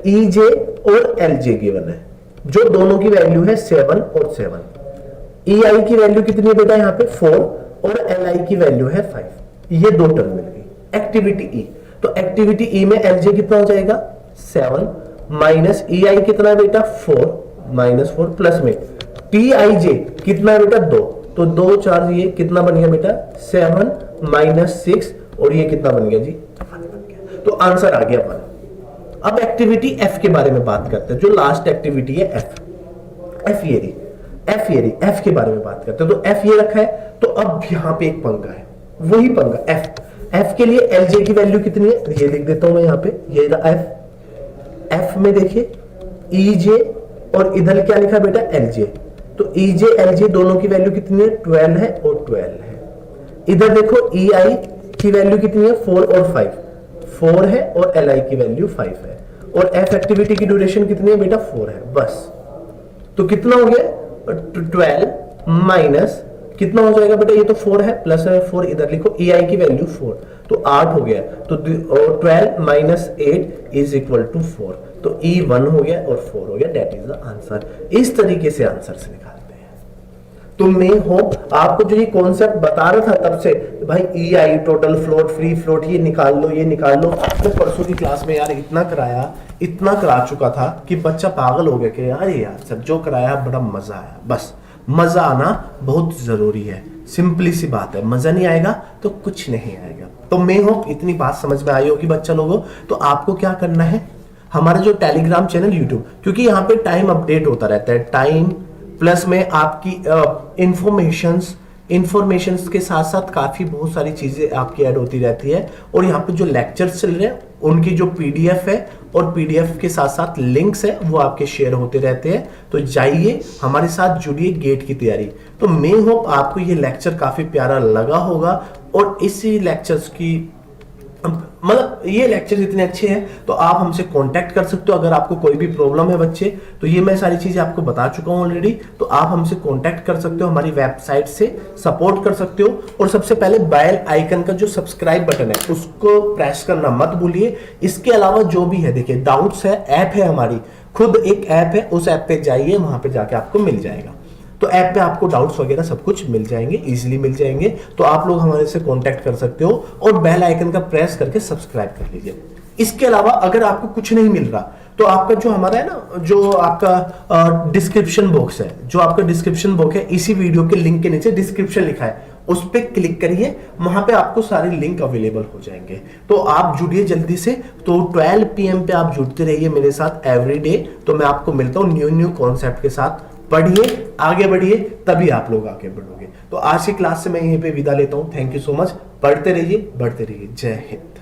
EJ और LJ गिवन है, जो दोनों की वैल्यू है 7 और 7। EI की वैल्यू कितनी है बेटा, यहाँ पे 4, और LI की वैल्यू है 5, ये 2 टर्म मिल गई एक्टिविटी E। तो एक्टिविटी E में LJ कितना हो जाएगा, 7 माइनस EI कितना है बेटा, 4 माइनस 4 प्लस में TIJ कितना है बेटा, 2, तो 2 4 ये कितना बन गया बेटा, 7 माइनस 6, और ये कितना बन गया जी, 1 बन गया। तो आंसर आ गया 1। अब एक्टिविटी एफ के बारे में बात करते हैं, जो लास्ट एक्टिविटी है एफ। एफ ये रही, एफ ये रही, एफ के बारे में बात करते हैं। तो एफ ये रखा है, तो अब यहां पे एक पंगा है, वही पंगा एफ। एफ के लिए एल जे की वैल्यू कितनी है, ये लिख देता हूं मैं यहां पे, ये रहा एफ। एफ में देखिए ई जे और इधर क्या लिखा बेटा एल जे, तो ई जे एल जे दोनों की वैल्यू कितनी है, 12 है और 12 है। इधर देखो ई आई की वैल्यू कितनी है, 4 और 5, 4 है और एल आई की वैल्यू 5 है। और एफ एक्टिविटी की ड्यूरेशन कितनी है बेटा, 4 है बस। तो कितना हो गया, 12 माइनस कितना हो जाएगा बेटा, ये तो 4 है, प्लस 4 इधर लिखो, ई आई की वैल्यू 4, तो 8 हो गया। तो 12 माइनस 8 इज इक्वल टू 4, तो ई 1 हो गया और 4 हो गया, दैट इज द आंसर। इस तरीके से आंसर से निकालते हैं। तो मैं होप आपको जो ये कॉन्सेप्ट बता रहा था तब से, भाई ई आई, टोटल फ्लोट, फ्री फ्लोट, ये निकाल लो, ये निकाल लो। तो परसों की क्लास में यार इतना कराया, इतना करा चुका था कि बच्चा पागल हो गया कि यार सर जो कराया बड़ा मजा आया। बस मजा आना बहुत जरूरी है, सिंपली सी बात है, मजा नहीं आएगा तो कुछ नहीं आएगा। तो मैं होप इतनी बात समझ में आई होगी बच्चा लोगों। तो आपको क्या करना है, हमारा जो टेलीग्राम चैनल यूट्यूब, क्योंकि यहाँ पे टाइम अपडेट होता रहता है, टाइम प्लस में आपकी इंफॉर्मेशंस के साथ साथ काफी बहुत सारी चीजें आपकी ऐड होती रहती है। और यहाँ पे जो लेक्चर्स चल रहे हैं उनकी जो पीडीएफ है और पीडीएफ के साथ साथ लिंक्स है वो आपके शेयर होते रहते हैं। तो जाइए हमारे साथ जुड़िए गेट की तैयारी। तो मैं होप आपको ये लेक्चर काफी प्यारा लगा होगा और इसी लेक्चर्स की मतलब ये लेक्चर इतने अच्छे हैं तो आप हमसे कांटेक्ट कर सकते हो। अगर आपको कोई भी प्रॉब्लम है बच्चे, तो ये मैं सारी चीजें आपको बता चुका हूं ऑलरेडी, तो आप हमसे कांटेक्ट कर सकते हो, हमारी वेबसाइट से सपोर्ट कर सकते हो। और सबसे पहले बेल आइकन का जो सब्सक्राइब बटन है उसको प्रेस करना मत भूलिए। इसके अलावा जो भी है देखिए, डाउट्स है, ऐप है हमारी, खुद एक ऐप है, उस ऐप पे जाइए, वहां पे जाके आपको मिल जाएगा। तो ऐप पे आपको डाउट्स वगैरह सब कुछ मिल जाएंगे, इजीली मिल जाएंगे। तो आप लोग हमारे से कांटेक्ट कर सकते हो और बेल आइकन का प्रेस करके सब्सक्राइब कर लीजिए। इसके अलावा अगर आपको कुछ नहीं मिल रहा तो आपका जो हमारा है ना, जो आपका डिस्क्रिप्शन बॉक्स है, जो आपका डिस्क्रिप्शन बॉक्स है, इसी वीडियो के लिंक के नीचे डिस्क्रिप्शन लिखा है, उस पर क्लिक करिए, वहां पे आपको सारे लिंक अवेलेबल हो जाएंगे। तो आप जुड़िए जल्दी से। तो 12 PM पे आप जुड़ते रहिए मेरे साथ एवरी डे। तो मैं आपको मिलता हूँ न्यू कॉन्सेप्ट के साथ। पढ़िए, आगे बढ़िए, तभी आप लोग आगे बढ़ोगे। तो आज की क्लास से मैं यहीं पे विदा लेता हूं। Thank you so much. पढ़ते रहिए, बढ़ते रहिए। जय हिंद।